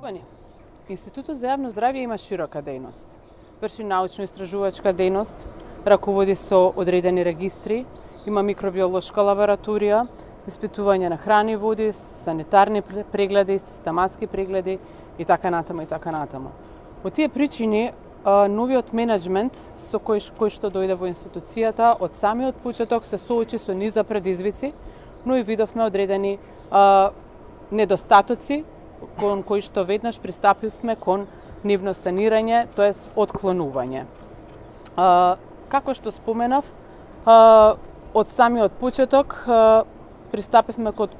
Институтот за јавно здравје има широка дејност. Врши научно-истражувачка дејност, раководи со одредени регистри, има микробиолошка лабораторија, испитување на храни и води, санитарни прегледи, систематски прегледи и така натаму и така натаму. Од тие причини, новиот менеджмент со кој што дојде во институцијата од самиот почеток се соочи со низа предизвици, но и видовме одредени недостатоци кон кои што веднаш пристапивме кон нивно санирање, тоест отклонување. Како што споменав, од самиот почеток пристапивме кон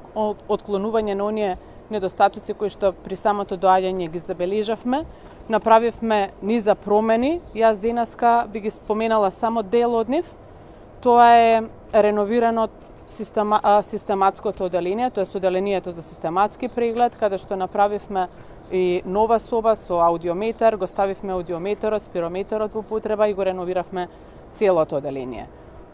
отклонување на оние недостатоци кои што при самото доаѓање ги забележавме. Направивме низа промени, јас денеска би ги споменала само дел од нив. Тоа е реновирано систематското оделение, тоа е оделението за систематски преглед, каде што направивме и нова соба со аудиометар, го ставивме аудиометарот, спирометарот во употреба и го реновиравме целото оделение.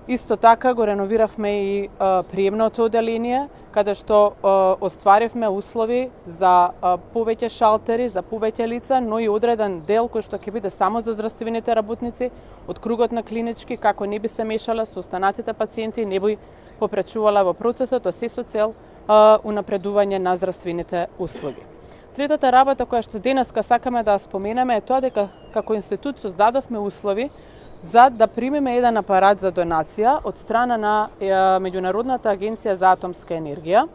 Исто така го реновиравме и приемното оделение, каде што остваривме услови за повеќе шалтери, за повеќе лица, но и одреден дел кој што ќе биде само за здравствените работници од кругот на клинички, како не би се мешала со останатите пациенти, не би попречувала во процесот, а се со цел унапредување на здравствените услуги. Третата работа која што денеска сакаме да споменеме е тоа дека како институт создадовме услови за да примеме еден апарат за донација од страна на Меѓународната агенција за атомска енергија.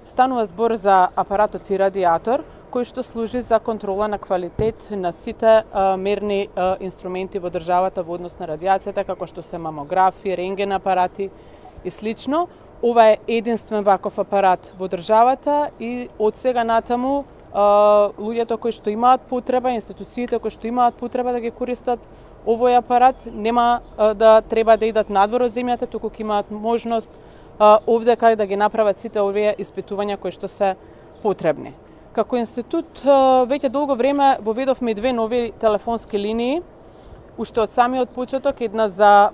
Станува збор за апаратот и радиатор, кој што служи за контрола на квалитет на сите мерни инструменти во државата во однос на радиацијата, како што се мамографи, рентген апарати и слично. Ова е единствен ваков апарат во државата и од сега натаму луѓето кои што имаат потреба, институциите кои што имаат потреба да ги користат овој апарат, нема да треба да идат надвор од земјата, туку ќе имаат можност овде кај да ги направат сите овие испитувања кои што се потребни. Како институт веќе долго време воведовме и две нови телефонски линии, уште од самиот почеток, една за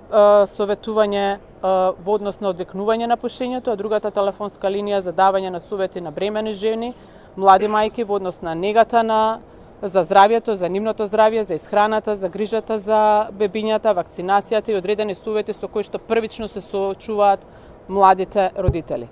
советување во однос на одвикнување на пушењето, а другата телефонска линија за давање на совети на бремени жени, млади мајки во однос на негата за здравјето, за нивното здравје, за исхраната, за грижата за бебињата, вакцинацијата и одредени совети со кои што првично се соочуваат младите родители.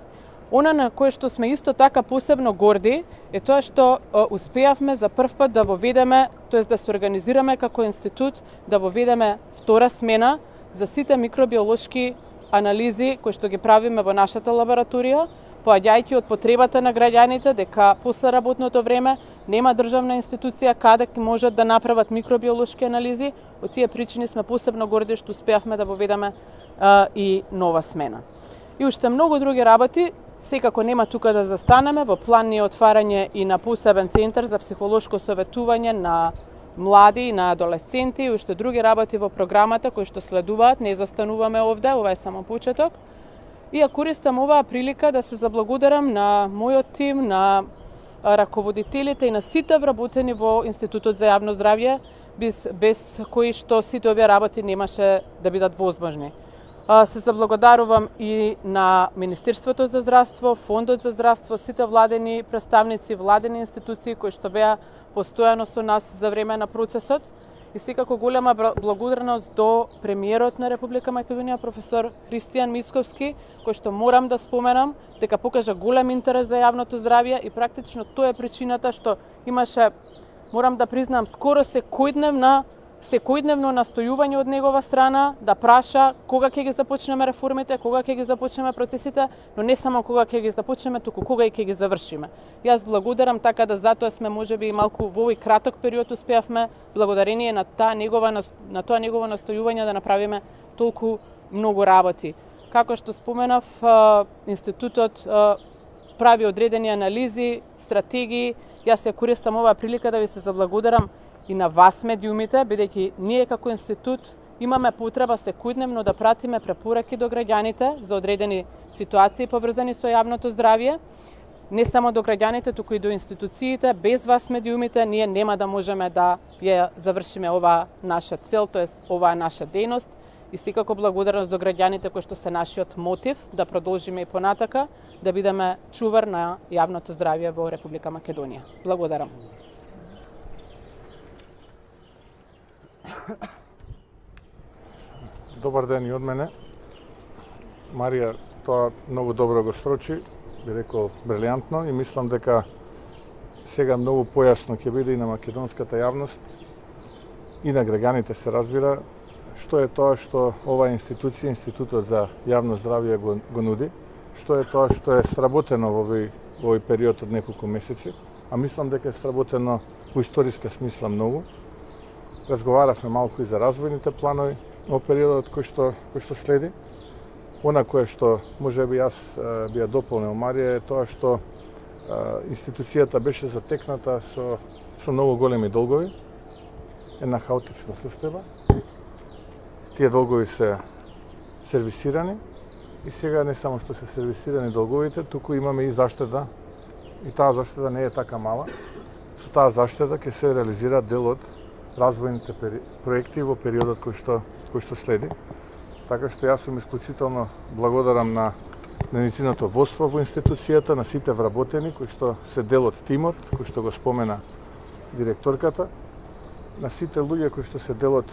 Она на кое што сме исто така посебно горди е тоа што успеавме за прв пат да воведеме, тоест да се организираме како институт, да воведеме втора смена за сите микробиолошки анализи кои што ги правиме во нашата лабораторија, поаѓајќи од потребата на граѓаните дека после работното време нема државна институција каде можат да направат микробиолошки анализи. Од тие причини сме посебно горди што успеавме да воведеме и нова смена. И уште многу други работи, секако нема тука да застанеме, во план е отварање и на посебен центар за психолошко советување на млади и на адолесценти и уште други работи во програмата кои што следуваат, не застануваме овде, ова е само почеток. И ја користам оваа прилика да се заблагодарам на мојот тим, на раководителите и на сите вработени во Институтот за јавно здравје, без кои што сите овие работи немаше да бидат возможни. Се заблагодарувам и на Министерството за здравство, Фондот за здравство, сите владени представници, владени институции кои што беа постојано со нас за време на процесот. И секако голема благодарност до премиерот на Република Македонија, професор Христијан Мицковски, кој што морам да споменам, дека покажа голем интерес за јавното здравје и практично тоа е причината што имаше, морам да признам, скоро секојдневно настојување од негова страна да праша кога ќе ги започнеме реформите, кога ќе ги започнеме процесите, но не само кога ќе ги започнеме, туку кога и ќе ги завршиме. Јас благодарам, така да затоа сме можеби и малку во овој краток период успеавме благодарение на тоа негово настојување да направиме толку многу работи. Како што споменав, институтот прави одредени анализи, стратегии. Јас ја користам оваа прилика да ви се заблагодарам и на вас медиумите, бидејќи ние како институт имаме потреба секојдневно да пратиме препораки до граѓаните за одредени ситуации поврзани со јавното здравје. Не само до граѓаните, туку и до институциите. Без вас медиумите ние нема да можеме да ја завршиме оваа наша цел, тоест оваа наша дејност. И секако благодарност до граѓаните кои што се нашиот мотив да продолжиме и понатака, да бидеме чувар на јавното здравје во Република Македонија. Благодарам. Добар ден и од мене. Марија тоа многу добро го строчи, би рекол брилијантно, и мислам дека сега многу појасно ќе биде и на македонската јавност и на граѓаните се разбира што е тоа што оваа институција, Институтот за јавно здравје го нуди, што е тоа што е сработено во овој период од неколку месеци, а мислам дека е сработено во историска смисла многу. Разговаравме малку и за развојните планови во периодот кој што следи. Она кое што можеби јас би ја дополнил Марија е тоа што институцијата беше затекната со многу големи долгови, една хаотична состојба. Тие долгови се сервисирани и сега не само што се сервисирани долговите, туку имаме и заштеда, и таа заштеда не е така мала. Со таа заштеда ќе се реализира дел од развојните проекти во периодот кој што следи. Така што јас сум исклучително благодарам на нејзиното водство во институцијата, на сите вработени кои што се дел од тимот, кој што го спомена директорката, на сите луѓе кои што се дел од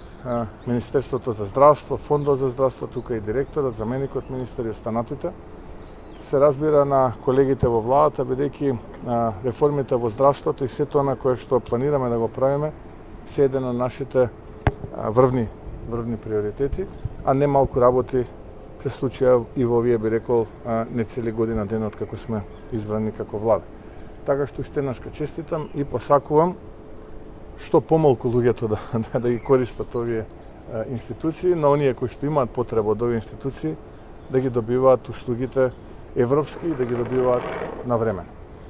Министерството за здравство, Фондот за здравство, тука и директорот, заменикот министер и останатите. Се разбира на колегите во владата, бидејќи реформите во здравството и сето она кое што планираме да го правиме се еден од нашите врвни приоритети, а не малку работи се случија и во овие, би рекол, не цели година денот како сме избрани како влада. Така што уште еднаш честитам и посакувам што помалку луѓето да ги користат овие институции, на оние кои што имаат потреба од овие институции да ги добиваат услугите европски и да ги добиваат на време.